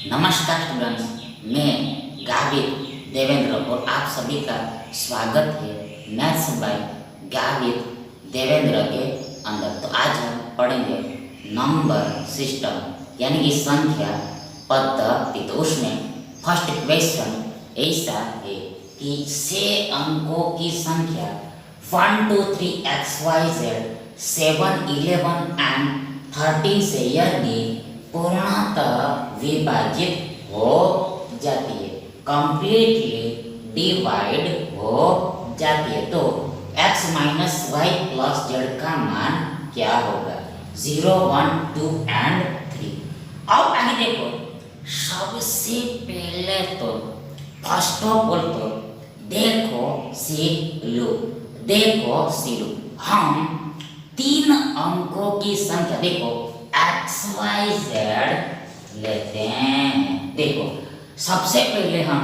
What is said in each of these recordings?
नमस्कार स्टूडेंट्स, मैं गावित देवेंद्र और आप सभी का स्वागत है मैथ्स बाय गावित देवेंद्र के अंदर। तो आज हम पढ़ेंगे नंबर सिस्टम यानी कि संख्या पद्धति। तो उसमें फर्स्ट क्वेश्चन ऐसा है कि 6 अंकों की संख्या 1 2 3 XYZ 7 11 एंड 13 से यदि पूर्णतः विभाजित हो जाती है, कंप्लीटली डिवाइड हो जाती है, तो x minus Y plus Z का मान क्या होगा? 0 1 2 एंड 3। अब आगे देखो, सबसे पहले तो फर्स्ट ऑफ ऑल तो देखो सी लो हम 3 अंकों की संख्या देखो XYZ लेते हैं। देखो सबसे पहले हम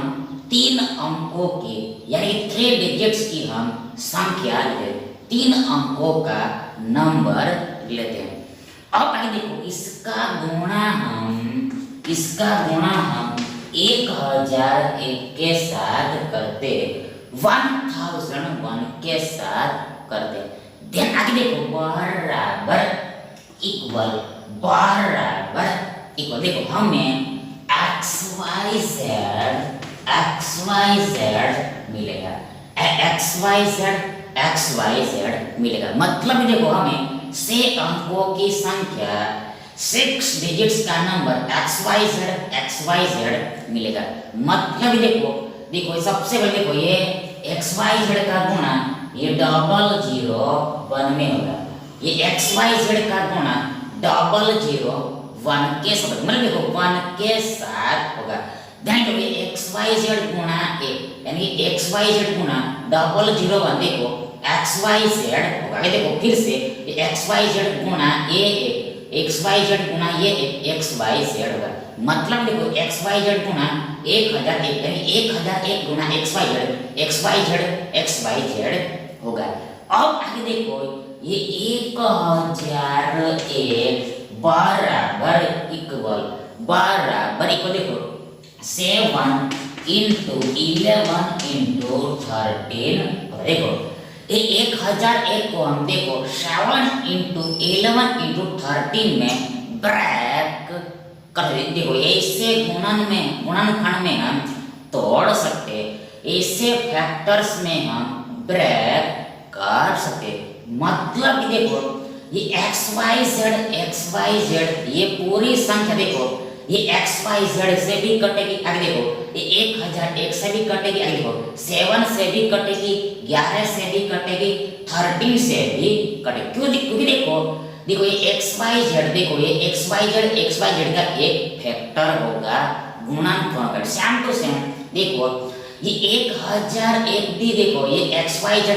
3 अंकों की यानी 3 डिजिट्स की हम संख्या लेते, 3 अंकों का नंबर लेते हैं। अब आगे देखो इसका गुणा हम 1001 के साथ करते, 1001 के साथ करते। ध्यान आगे देखो बराबर इक्वल देखो हमें XYZ मिलेगा, XYZ मिलेगा। मतलब देखो हमें 6 अंकों की संख्या 6 डिजिट्स का नंबर XYZ मिलेगा। मतलब देखो सबसे पहले देखो ये XYZ का गुणा ये 001 में होगा, ये XYZ का गुणा 001 के साथ, मतलब देखो 1 के साथ होगा। ध्यान दो ये XYZ गुणा a यानी XYZ गुणा 001 देखो XYZ होगा। देखो फिर से XYZ गुणा a XYZ गुणा ये XYZ होगा। मतलब देखो XYZ गुणा 1001 यानी 1001 गुणा XYZ होगा। अब आगे देखो ये 1001 बराबर इक्वल देखो 7 इंटू 11 इंटू 13। देखो ये 1001 को हम देखो 7 इंटू 11 इंटू 13 में ब्रैक कर देते। देखो ऐसे गुणनखंड में हम तोड़ सकते, ऐसे फैक्टर्स में हम ब्रैक कर सकते। मतलब कि देखो ये XYZ ये पूरी संख्या देखो ये XYZ से भी कटेगी। आगे देखो ये 1001 से भी कटेगी, आगे देखो 7 से भी कटेगी, 11 से भी कटेगी, 13 से भी कटेगी। क्योंकि देखो ये XYZ देखो ये XYZ का एक फैक्टर होगा गुणनखंड। सेम टू सेम देखो ये 1001 भी देखो ये XYZ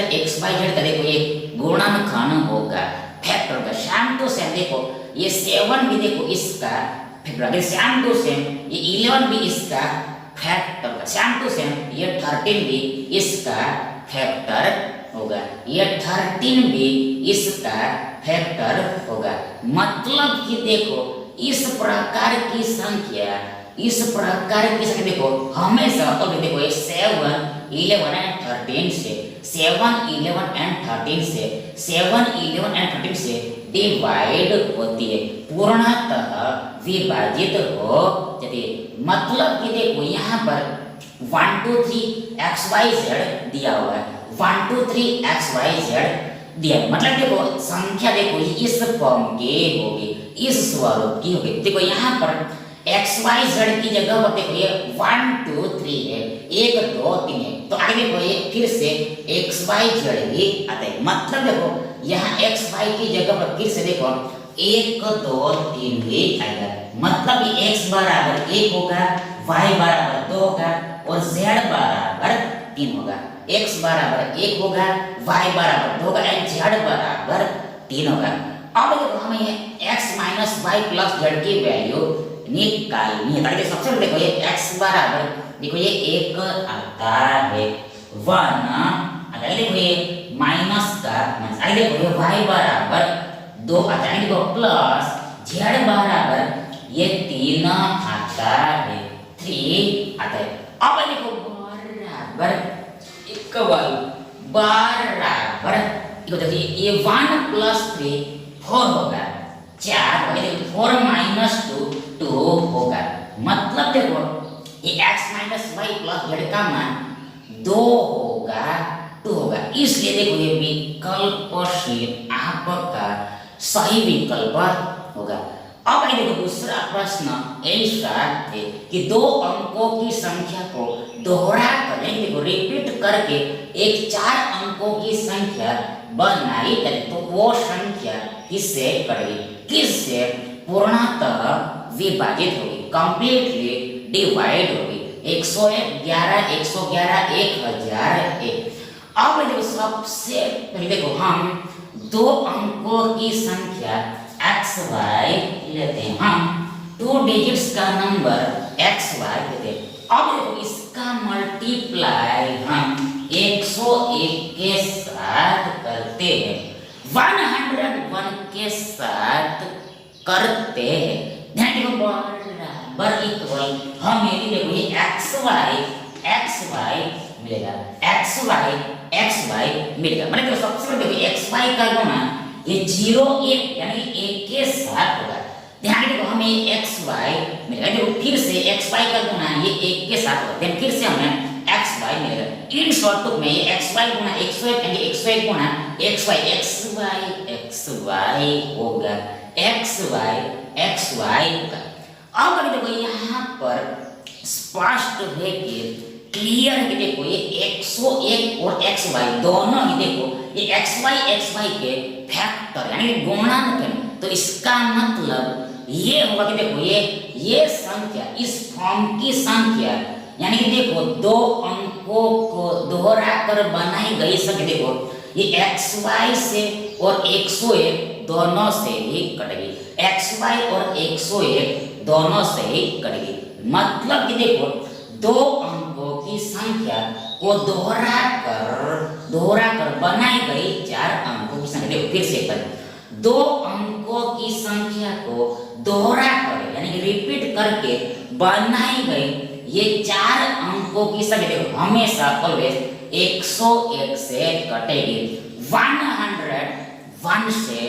का देखो ये गुणनखंड होगा, फैक्टर होगा। सेम टू सेम देखो ये 7 भी देखो इसका फैक्टर होगा। सेम टू सेम ये 11 भी इसका फैक्टर होगा। सेम टू सेम ये 13 भी इसका फैक्टर होगा, ये 13 भी इसका फैक्टर होगा। मतलब कि देखो इस प्रकार की संख्या देखो हमेशा देखो ये 7 11 एंड 13 से 7 11 एंड 13 से डिवाइड होती है, पूर्णतः विभाजित हो जाती है। मतलब कि देखो यहाँ पर 1 2 3 XYZ दिया हुआ है, 1 2 3 XYZ दिया। मतलब देखो संख्या देखो इस फॉर्म की होगी, इस स्वरूप की होगी। देखो यहाँ पर XYZ की जगह पर देखो ये 1 2 3 है, 1 2 3 है, तो आगे देखो ये फिर से XYZ भी आता है। मतलब देखो यहाँ XY की जगह पर फिर से देखो 1 2 3 भी आएगा। मतलब ये X बराबर 1 होगा, Y बराबर 2 होगा और Z बराबर 3 होगा। X बराबर 1 होगा, Y बराबर 2 होगा और Z बराबर 3 होगा। अब देखो हमें X माइनस वाई प्लस Z की वैल्यू निकालनी है। ताकि सबसे पहले देखो ये x बराबर देखो ये 1 आता है, 1 आता है। देखो ये माइनस का माइनस, आगे देखो ये y बराबर 2 आता है। देखो प्लस z बराबर ये 3 आता है, 3 आता है। अब देखो बराबर इक्वल बराबर देखिए ये 1 + 3 4 होगा, 4 देखो 4 - 2 2 होगा। मतलब देखो ये x - y + z का मान 2 होगा, 2 होगा। इसलिए देखो ये विकल्प से आपका सही विकल्प होगा। अब आइए देखो दूसरा प्रश्न ऐसा है कि 2 अंकों की संख्या को दोहरा कर देखो रिपीट करके एक 4 अंकों की संख्या बनाई जाए तो वो संख्या किससे कटेगी, किससे पूर्णतः विभाजित होगी, कंप्लीटली डिवाइड होगी। 101 11 111 1001। अब देखो सबसे पहले देखो हम 2 अंकों की संख्या xy लेते हैं, हम 2 डिजिट्स का नंबर xy लेते हैं। अब देखो इसका मल्टीप्लाई हम 101 के साथ करते हैं, 101 के साथ करते हैं। ध्यान देखो बराबर इक्वल हमें देखो ये xy मिलेगा, xy मिलेगा। मतलब देखो सबसे पहले देखो xy का गुणा ये 0 1 यानी 1 के साथ होगा। ध्यान देखो हमें xy मिलेगा, देखो फिर से xy का गुणा ये 1 के साथ होगा, देन फिर से हमें xy मिलेगा। इन शॉर्ट टर्म में ये xy गुणा 101 यानी 101 गुणा xy होगा, xy होगा। अब अगर देखो यहाँ पर स्पष्ट है कि क्लियर है कि देखो ये 101 और xy दोनों ही देखो ये xy के फैक्टर यानी गुणनखंड है। तो इसका मतलब ये होगा कि देखो ये संख्या इस फॉर्म की संख्या यानी कि देखो 2 अंकों को दोहरा कर बनाई गई संख्या देखो ये xy से और 101 दोनों से ही कटेगी, xy और 101 दोनों से ही कटेगी। मतलब कि देखो 2 अंकों की संख्या को दोहरा कर बनाई गई 4 अंकों की संख्या देखो फिर से करें, 2 अंकों की संख्या को दोहरा कर यानी कि रिपीट करके बनाई गई ये 4 अंकों की संख्या देखो हमेशा ऑलवेज 101 से कटेगी, 101 से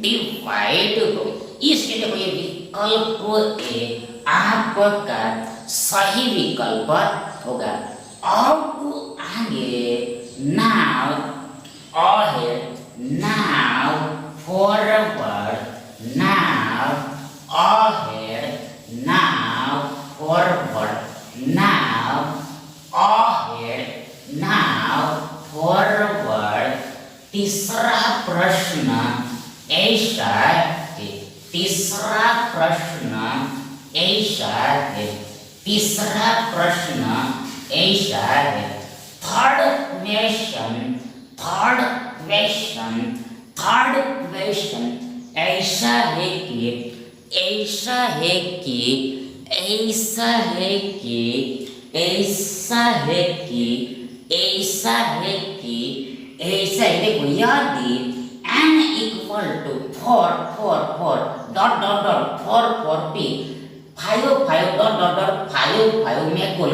डिवाइड होगी। इसलिए देखो ये विकल्प ए आपका सही विकल्प होगा। अब आगे नाउ फॉरवर्ड तीसरा प्रश्न ऐसा है, तीसरा प्रश्न ऐसा है, थर्ड क्वेश्चन ऐसा है देखो यदि n equal to 4 dot dot dot 4 p 5 में कुल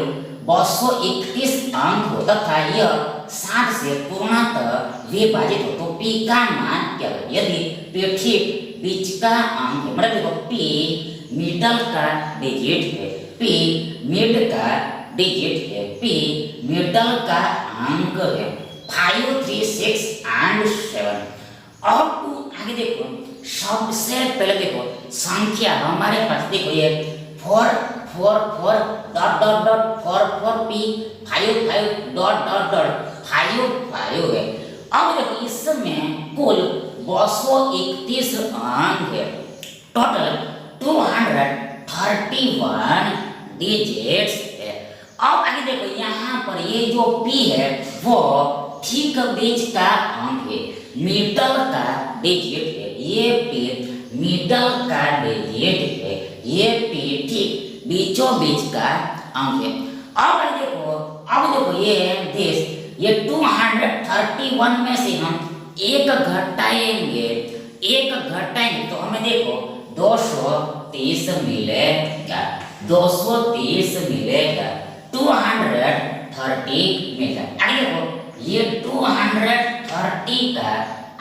231 अंक हो तथा यह 60 से पूर्णतः विभाजित हो तो p का मान क्या है। यदि p ठीक बीच का अंक है मतलब देखो p मिडल का डिजिट है, p मिड का डिजिट है, p मिडल का अंक है 5 3 6 and 7। अब आगे देखो सबसे पहले देखो संख्या हमारे पास देखो ये 4 dot dot dot 4 p 5 dot dot dot 5 है। अब देखो इसमें कुल 231 अंक है, टोटल 231 डिजिट्स है। अब आगे देखो यहाँ पर ये जो p है वो ठीक बीच का अंक है, मिडल का डिजिट है, ये p मिडल का डिजिट है, ये p ठीक बीचों बीच का अंक है। अब देखो ये 231 में से हम एक घटाएंगे तो हमें देखो 200 230 मिलेगा, 230 मिलेगा, 230 मिलेगा। आगे देखो, ये 230 का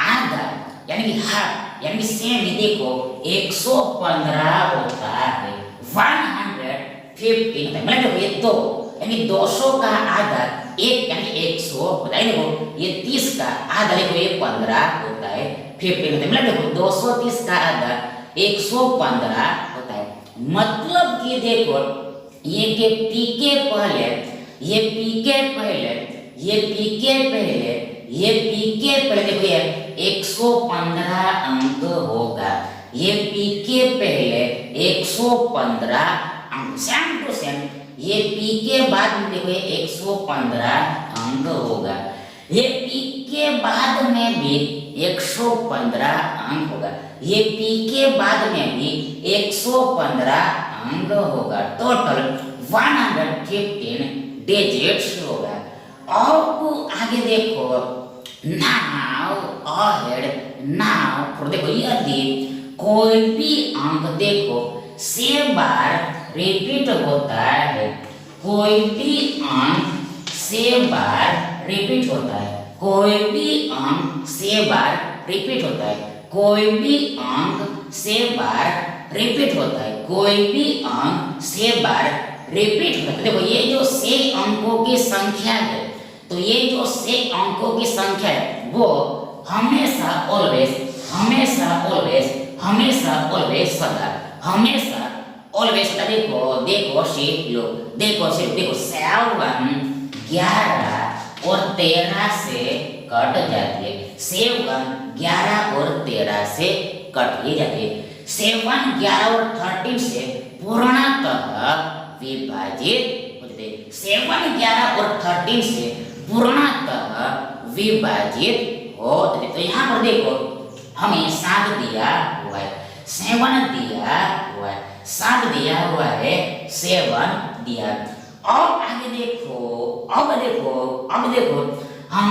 आधा यानी कि हाफ यानी कि सेम ही देखो 115 होता है, 115 होता है। मतलब देखो ये दो यानी 200 का आधा एक यानी 100 होता है। देखो ये 30 का आधा देखो ये 15 होता है, 15 होता है। मतलब देखो 230 का आधा 115 होता है। मतलब कि देखो ये के पी के पहले, ये पी के पहले, ये पी के पहले, ये पी के पहले देखो ये 115 अंक होगा। ये पी के पहले 115 अंक, सेम टू सेम ये पी के बाद में देखो ये 115 अंक होगा। ये पी के बाद में भी 115 अंक होगा। ये पी के बाद में भी 115 अंक होगा। टोटल 115 डिजिट्स होगा। अब आगे देखो, नाउ अहेड, नाउ देखो यदि कोई भी अंक देखो 6 बार रिपीट होता है, कोई भी अंक 6 बार रिपीट होता है, कोई भी अंक 6 बार रिपीट होता है, कोई भी अंक 6 बार रिपीट होता है, कोई भी अंक 6 बार रिपीट होता है। देखो ये जो 6 अंकों की संख्या है, तो ये जो 6 अंकों की संख्या है वो हमेशा ऑलवेज, हमेशा ऑलवेज, हमेशा ऑलवेज सदा, हमेशा ऑलवेज सदा देखो देखो सीख लो, देखो सीख देखो 7 11 और 13 से कट जाती है। 7 11 और 13 से कट ही जाती है। 7 11 और 13 से पूर्णतः विभाजित हो जाते हैं। 7 11 और 13 से पूर्णतः विभाजित हो जाते हैं। तो यहाँ पर देखो हमें 7 दिया हुआ है, 7 दिया हुआ है, 7 दिया हुआ है, 7 दिया। अब आगे देखो, अब देखो, अब देखो हम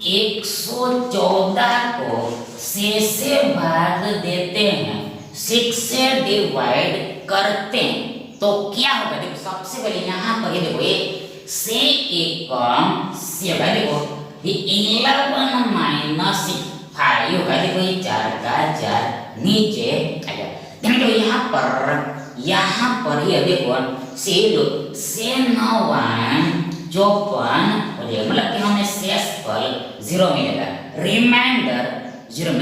114 को 6 से भाग देते हैं, 6 से डिवाइड करते हैं तो क्या होगा। देखो सबसे पहले यहाँ पर ये देखो ये से एकम से भाई देखो ये 11 माइनस 5 होगा। देखो ये 4 का 4 नीचे आ गया। देखो यहाँ पर ये देखो से लो से 9 54 हो जाएगा। मतलब कि हमें शेषफल 0 मिलेगा, रिमाइंडर 0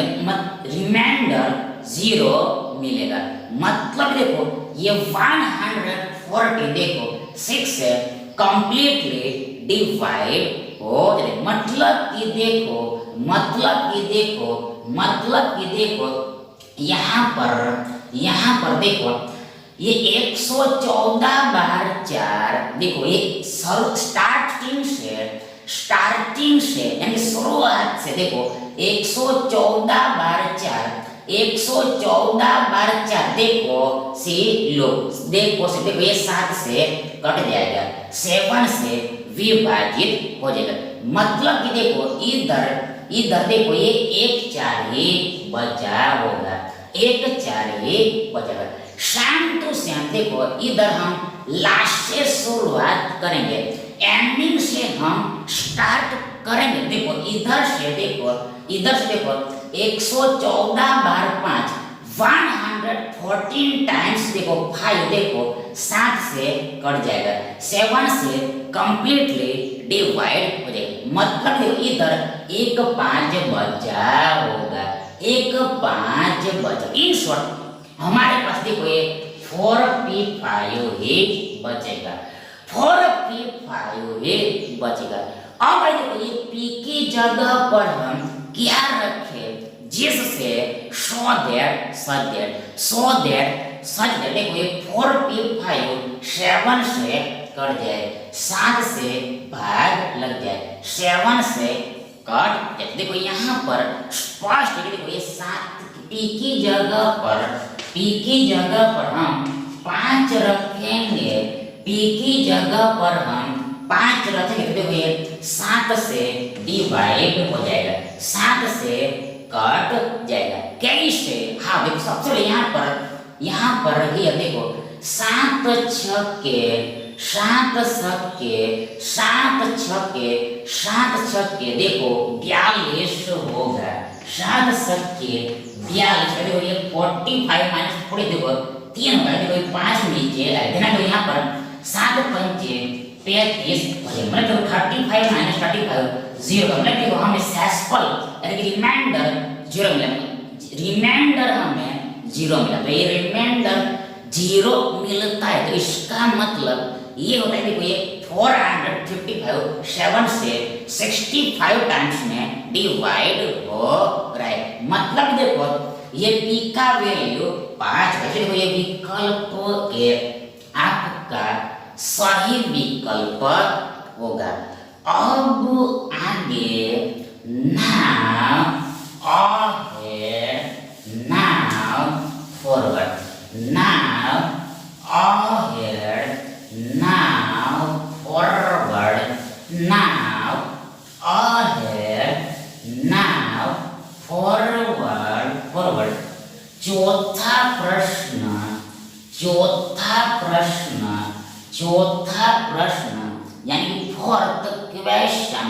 रिमाइंडर 0 मिलेगा। मतलब देखो ये 140 देखो 6 से कंप्लीटली डिवाइड हो जाए। मतलब कि देखो, मतलब कि देखो, मतलब कि देखो यहाँ पर देखो ये 114 बार 4 देखो ये स्टार्टिंग से यानी शुरुआत से देखो 114 बार 4, 114 बार 4 देखो सी लो, देखो से देखो ये 7 से कट जाएगा, 7 से विभाजित हो जाएगा। मतलब कि देखो इधर देखो ये 1 4 ही बचा होगा, 1 4 ही बचेगा। सेम टू सेम देखो इधर हम लास्ट से शुरुआत करेंगे, एंडिंग से हम स्टार्ट करेंगे। देखो इधर से देखो 114 बार 5 114 टाइम्स देखो 5 देखो 7 से कट जाएगा, 7 से कंप्लीटली डिवाइड हो जाएगा। मतलब देखो इधर 1 5 बचा होगा, 1 5 बचा। इन शॉर्ट हमारे पास देखो ये 4p5 ही बचेगा, 4p5 ही बचेगा। अब देखो ये p की जगह पर हम क्या रखें, जिससे सो दैट देखो ये 4p5 7 से कट जाए, 7 से भाग लग जाए, 7 से कट जाए। देखो यहाँ पर स्पष्ट देखो ये 7 p की जगह पर हम 5 रखेंगे, p की जगह पर हम 5 रखेंगे तो देखो ये 7 से डिवाइड हो जाएगा, 7 से कट जाएगा। कैसे? हाँ देखो सबसे पहले यहाँ पर यहाँ पर ही देखो 7 छक्के 7 छक्के 7 छक्के 7 छक्के देखो 42 हो गया। 7 छक्के 42 देखो ये 45 माइनस थोड़ी देखो 3 होगा, देखो 5 नीचे देना, तो यहाँ पर 7 पंचे 35 मतलब 35 माइनस 35 0 मतलब देखो हमें सेक्सफल यानी कि रिमाइंडर 0 मिला, रिमाइंडर हमें 0 मिला। तो ये रिमाइंडर 0 मिलता है, तो इसका मतलब ये होता है देखो ये 455 7 से 65 टाइम्स में डिवाइड हो रहा है। मतलब देखो ये p का वैल्यू 5 है। देखो ये विकल्प ए आपका सही विकल्प होगा। अब आगे now ahead, now forward, now ahead, now forward, now ahead, now forward। चौथा प्रश्न यानी फोर्थ क्वेश्चन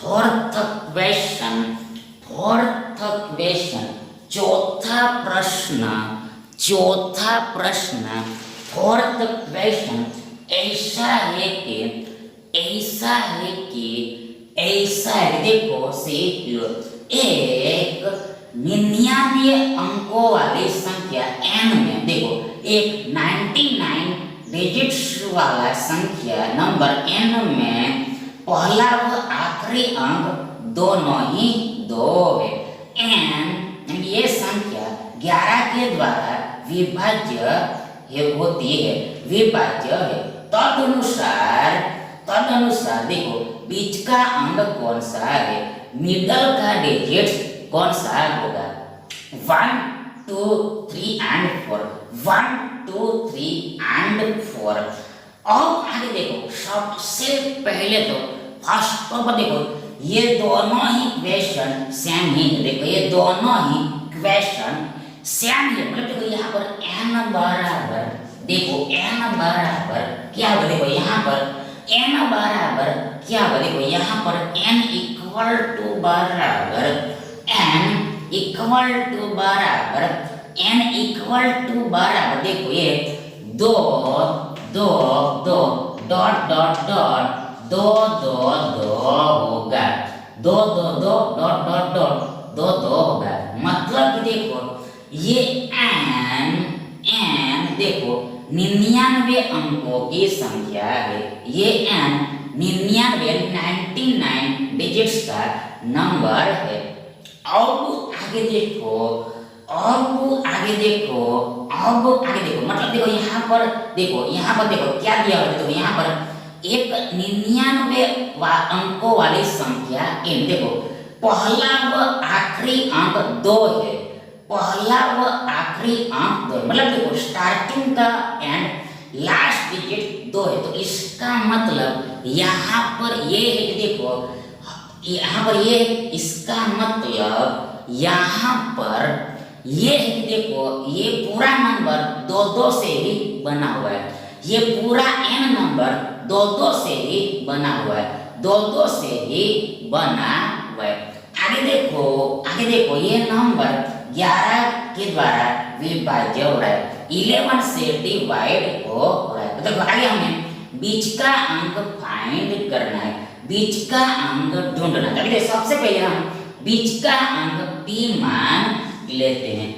चौथा प्रश्न फोर्थ क्वेश्चन ऐसा है देखो से एक 99 अंकों वाली संख्या n में देखो एक 99 डिजिट्स वाला संख्या नंबर n में पहला व आखिरी अंक दोनों ही 2 है। n ये संख्या 11 के द्वारा विभाज्य होती है, विभाज्य है। तदनुसार देखो बीच का अंक कौन सा है, मिडल का डिजिट कौन सा होगा। 1 2 3 and 4 1 2 3 and 4। अब आगे देखो सबसे पहले तो फर्स्ट पर देखो ये दोनों ही क्वेश्चन सेम ही है। देखो ये दोनों ही क्वेश्चन सेम है, मतलब देखो यहाँ पर n बराबर देखो n बराबर क्या होगा, देखो यहाँ पर n बराबर क्या होगा, देखो यहाँ पर n इक्वल टू बराबर देखो ये 2 2 2 डॉट डॉट डॉट 2 2 2 होगा, 2 2 2 डॉट डॉट डॉट 2 2 होगा। मतलब कि देखो ये n देखो 99 अंकों की संख्या है, ये n 99 डिजिट्स का नंबर है। अब आगे देखो मतलब देखो यहाँ पर देखो क्या दिया हुआ है, देखो यहाँ पर एक 99 अंकों वाली संख्या n देखो पहला व आखिरी अंक 2 है, पहला व आखिरी अंक 2 मतलब देखो स्टार्टिंग का एंड लास्ट डिजिट 2 है। तो इसका मतलब यहाँ पर ये है कि देखो यहाँ पर ये इसका मतलब यहाँ पर ये है कि देखो ये पूरा नंबर 2 2 से ही बना हुआ है, ये पूरा n नंबर 2 2 से ही बना हुआ है, 2 2 से ही बना हुआ है। आगे देखो ये नंबर 11 के द्वारा विभाज्य हो रहा है, 11 से डिवाइड हो रहा है। तो देखो आगे हमें बीच का अंक फाइंड करना है, बीच का अंक ढूंढना है। देखिए सबसे पहले हम बीच का अंक p मान लेते हैं,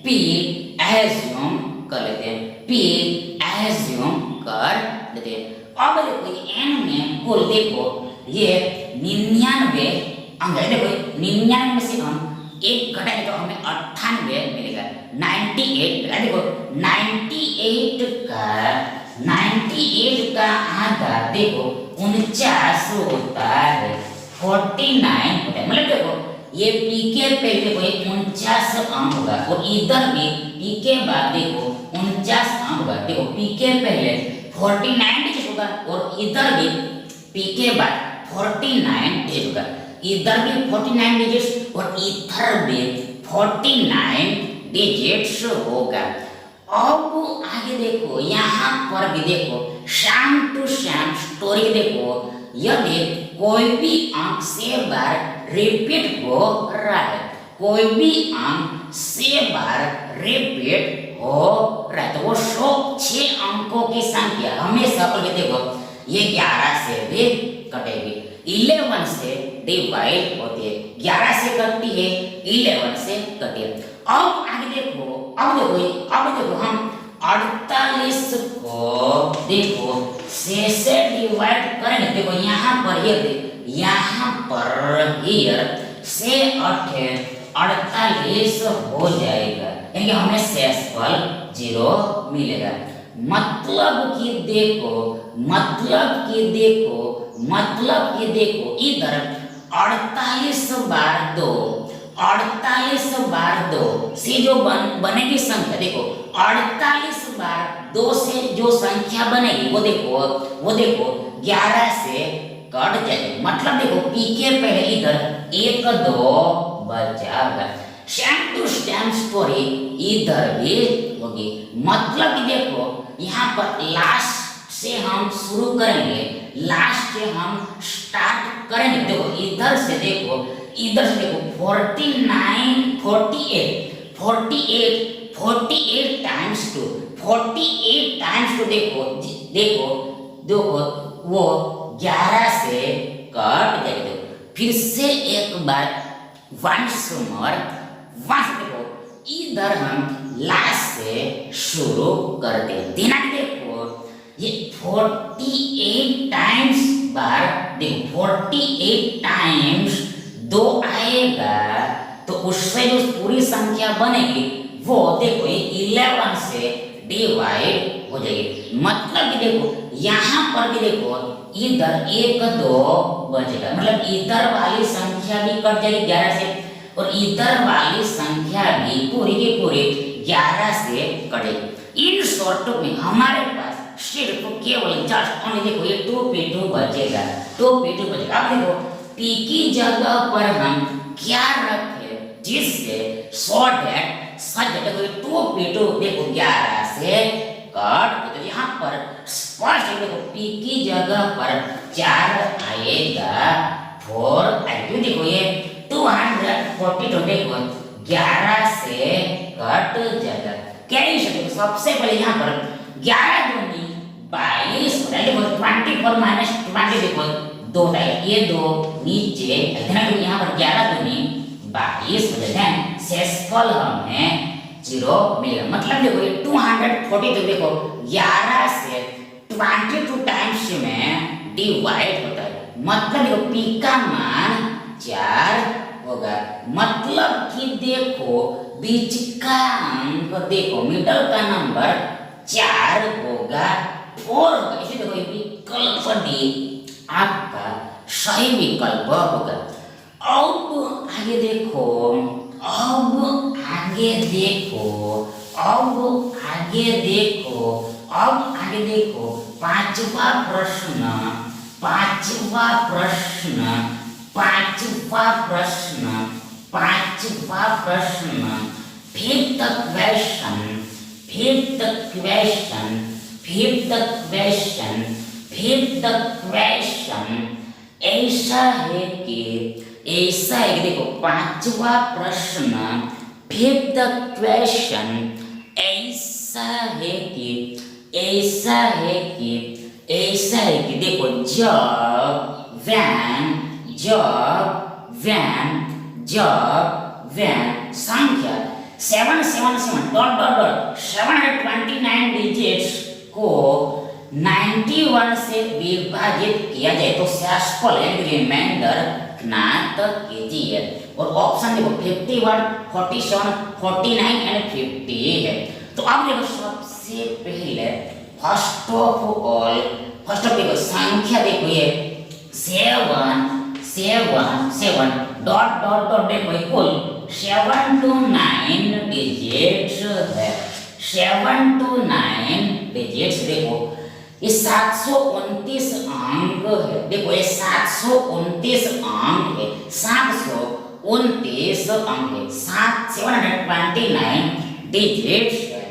p एज्यूम कर लेते हैं। अब देखो n में कुल देखो ये 99 अंक है, देखो 99 में से हम एक घटाएंगे तो हमें 98 मिलेगा, 98। देखो 98 का आधा देखो 49 होता है, 49 होता है। मतलब देखो ये p के पहले देखो 49 अंक होगा और इधर भी p के बाद देखो 49 अंक होगा। देखो p के पहले 49 डिजिट होगा और इधर भी p के बाद 49 डिजिट होगा, इधर भी 49 डिजिट्स और इधर भी 49 डिजिट्स होगा। अब आगे देखो, यहाँ पर भी देखो शाम टू शाम स्टोरी देखो, यदि कोई भी अंक 6 बार रिपीट हो रहा है, कोई भी अंक 6 बार रिपीट हो रहा है, तो वो 6 अंकों की संख्या हमेशा पर देखो ये 11 से भी कटेगी, 11 से डिवाइड होती है, 11 से कटती है, 11 से कटती है। अब आगे देखो, अब देखो हम 48 को देखो 6 से डिवाइड करेंगे। देखो यहाँ पर हियर से 48 हो जाएगा, यानी हमें शेषफल 0 मिलेगा। मतलब कि देखो इधर 48 बार 2 से जो बनेगी संख्या, देखो 48 बार 2 से जो संख्या बनेगी वो देखो 11 से कट जाएगी। मतलब देखो पी के पहले इधर 1 2 बचाएगा। सेम टू सेम स्टोरी इधर भी होगी। मतलब कि देखो यहाँ पर लास्ट से हम शुरू करेंगे, लास्ट से हम स्टार्ट करेंगे। देखो इधर से देखो 48 टाइम्स टू देखो वो 11 से कट जाएगा। फिर से एक बार वंस मोर देखो इधर हम लास्ट से शुरू करते हैं। दिनांक देखो ये 48 टाइम्स बार, देखो 48 टाइम्स 2 आएगा तो उससे जो पूरी संख्या बनेगी वो देखो ये 11 से डिवाइड हो जाएगी। मतलब कि देखो यहाँ पर भी देखो इधर 1 2 बचेगा, मतलब इधर वाली संख्या भी कट जाएगी 11 से, और इधर वाली संख्या भी पूरी की पूरी 11 से कटेगी। इन शॉर्ट में हमारे पास सिर्फ केवल जस्ट ओनली देखो ये 2p2 बचेगा, 2p2 बचेगा। अब देखो p की जगह पर हम क्या रखें जिससे देखो 2p2 देखो 11 से कट, तो यहाँ पर स्पष्ट देखो p की जगह पर 4 आएगा, 4 आएगा। देखो ये 242 देखो 11 से कट जाएगा। क्या है सबसे पहले यहाँ पर 11 दूनी 22 देखो 24 माइनस 20 देखो 2 ये 2 नीचे यहाँ पर 11 दूनी 22 हो जाएगा। शेषफल हमें 0 मिलेगा। मतलब देखो ये 242 देखो 11 से 22 टाइम्स में डिवाइड होता है। मतलब देखो p का मान 4 होगा। मतलब कि देखो बीच का अंक देखो मिडल का नंबर 4 होगा, 4 होगा। इसे देखो विकल्प डी आपका सही विकल्प होगा। अब आगे देखो पांचवा प्रश्न फिफ्थ क्वेश्चन ऐसा है कि देखो पांचवा प्रश्न फिफ्थ क्वेश्चन ऐसा है कि देखो जब वैन संख्या 777 729 डिजिट्स को 91 से विभाजित किया जाए तो शेषफल रिमाइंडर ज्ञात कीजिए। और ऑप्शन देखो 51 47 49 एंड 50 है। तो अब देखो सबसे पहले फर्स्ट ऑफ देखो संख्या देखो ये 7 डॉट देखो कुल 7 to 9 डिजिट्स है। 7 to 9 डिजिट्स देखो ये 729 अंक है। देखो ये 729 अंक है। 729 29 अंक है, 729 डिजिट्स है।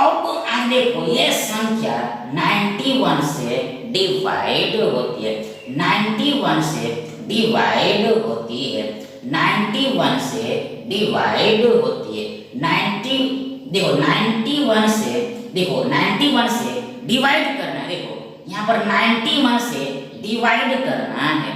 अब आगे देखो ये संख्या 91 से डिवाइड होती है, 91 से डिवाइड होती है, 91 से डिवाइड होती है, 90 देखो 91 से, देखो 91 से डिवाइड करना है, देखो यहाँ पर 91 से डिवाइड करना है,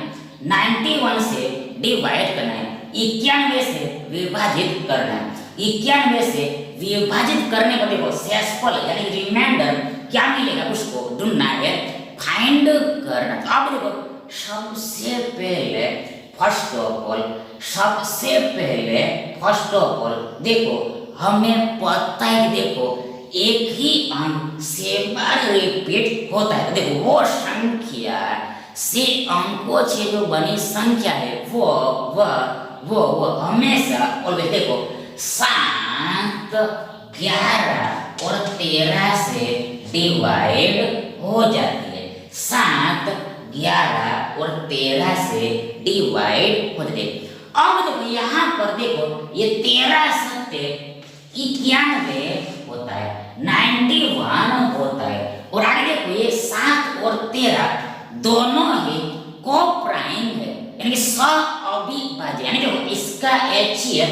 91 से डिवाइड करना है, 91 से विभाजित करना है, 91 से विभाजित करने पर देखो शेषफल यानी रिमाइंडर क्या मिलेगा उसको ढूंढना है, फाइंड करना। अब देखो सबसे पहले फर्स्ट ऑफ ऑल, सबसे पहले फर्स्ट ऑफ ऑल देखो हमें पता है कि देखो एक ही अंक से बार रिपीट होता है, देखो वो संख्या से अंकों से जो बनी संख्या है वो हमेशा ऑलवेज देखो 7, 11 और 13 से डिवाइड हो जाती है, 7, 11 और 13 से डिवाइड हो जाती है। अब देखो यहाँ पर देखो ये 13 सत्ते 91 होता है, 91 होता है, और आगे देखो ये 7 और 13 दोनों ही को प्राइम है यानी कि सअविभाज्य, यानी देखो इसका HCF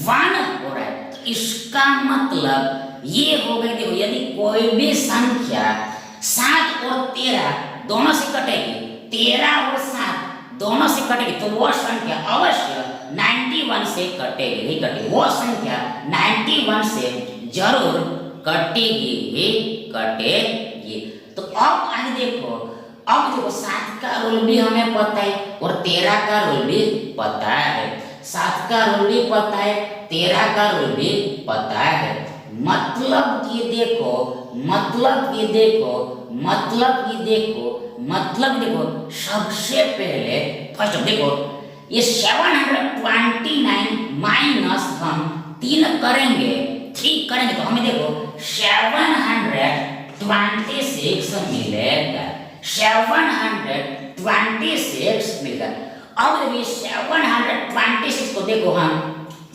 1 हो रहा है, तो इसका मतलब ये हो गया देखो यदि कोई भी संख्या 7 और 13 दोनों से कटेगी, 13 और 7 दोनों से कटेगी, तो वो संख्या अवश्य 91 से कटेगी ही कटेगी, वो संख्या 91 से जरूर कटेगी ही कटेगी। तो अब आगे देखो, अब देखो 7 का रूल भी हमें पता है और 13 का रूल भी पता है, 7 का रूल भी पता है, 13 का रूल भी पता है। मतलब कि देखो, मतलब कि देखो, मतलब कि देखो, मतलब देखो सबसे पहले फर्स्ट देखो ये 729 माइनस हम 3 करेंगे, 3 करेंगे तो हमें देखो 726 मिलेगा, 726 मिलेगा। अब देखिए 726 को देखो हम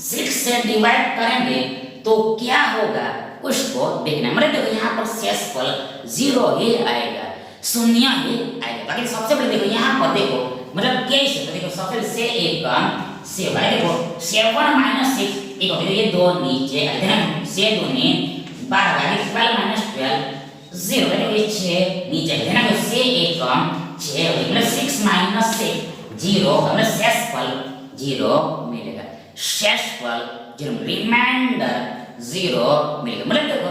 6 से डिवाइड करेंगे तो क्या होगा उसको देखना, मतलब देखो यहाँ पर शेषफल 0 ही आएगा, 0 ही आएगा। बाकी सबसे पहले देखो यहाँ पर देखो मतलब कैसे, तो देखो सबसे से एक कम से भाई देखो 7 माइनस 6 एक होगा, ये 2 नीचे आते हैं, से 2 ने 12 यानी 12 माइनस 12 0 देखो ये 6 नीचे आते हैं, से एक कम 6 हो मतलब 6 माइनस 6 0, हमें शेषफल 0 मिलेगा, शेषफल 0 रिमाइंडर 0 मिलेगा। मतलब देखो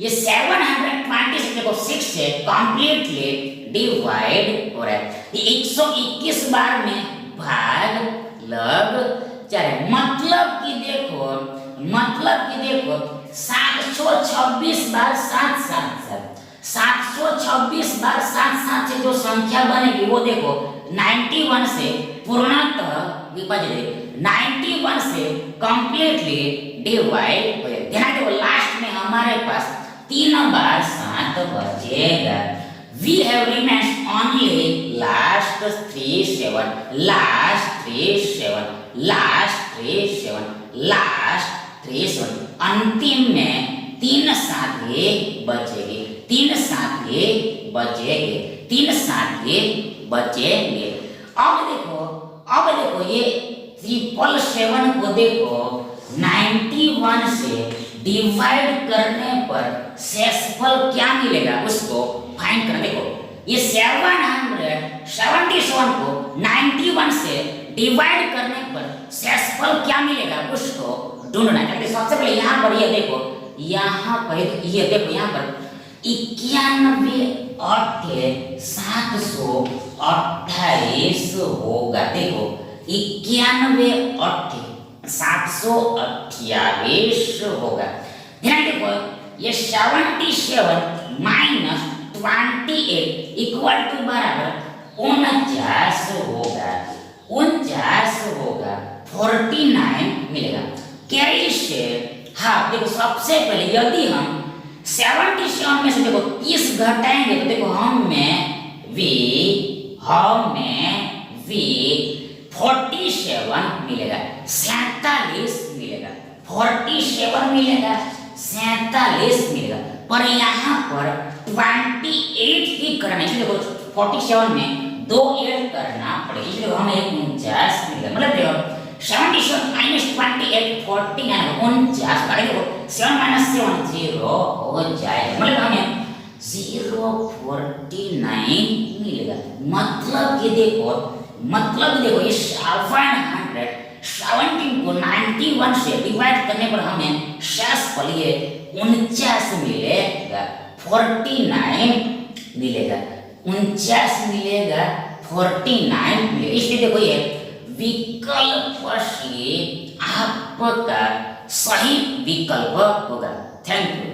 ये 726 देखो 6 से कंप्लीटली डिवाइड हो रहा है, ये 121 बार में भाग लग जा रहा है, मतलब कि देखो 726 बार 726 बार 7 से जो संख्या बनेगी वो देखो 91 से पूर्णतः विभाजित है, 91 से कंप्लीटली डिवाइड हो जाएगा। ध्यान दो लास्ट में हमारे पास 3 बार 7 बचेगा। We have remains only last 3 7, last 3 7, last 3 7, last 3 7, अंतिम में 3 7 ही बचेगी, 3 7 ही बचेंगे, 3 7 ही बचेंगे। अब देखो ये 777 को देखो 91 से डिवाइड करने पर शेषफल क्या मिलेगा उसको फाइंड करना। देखो ये 777 को 91 से डिवाइड करने पर शेषफल क्या मिलेगा उसको ढूंढना है। सबसे पहले यहाँ पर ये देखो, यहाँ पर ये देखो यहाँ पर 91 728 होगा, देखो 91 728 होगा। ध्यान देखो ये 77 माइनस 28 इक्वल टू बराबर 49 होगा, 49 होगा, 49 मिलेगा। कैसे? हाँ देखो सबसे पहले यदि हम 77 में से देखो 30 घटाएंगे तो देखो हमें V 47 मिलेगा, 47 मिलेगा, 47 मिलेगा, 47 मिलेगा। पर यहाँ पर 28 ही करना, इसलिए देखो 47 में 2 ऐड करना पड़ेगा, इसलिए हमें 49 मिलेगा। मतलब देखो 77 minus 28 49 49, अरे देखो 7 minus 7 0 हो जाएगा, मतलब हमें 049 मिलेगा। मतलब ये देखो ये 17 को 91 से डिवाइड करने पर हमें शेषफल ये 49 मिलेगा, 49 मिलेगा, 49 मिलेगा, 49 मिलेगा। इसलिए देखो ये विकल्प से आपका सही विकल्प होगा। Thank you.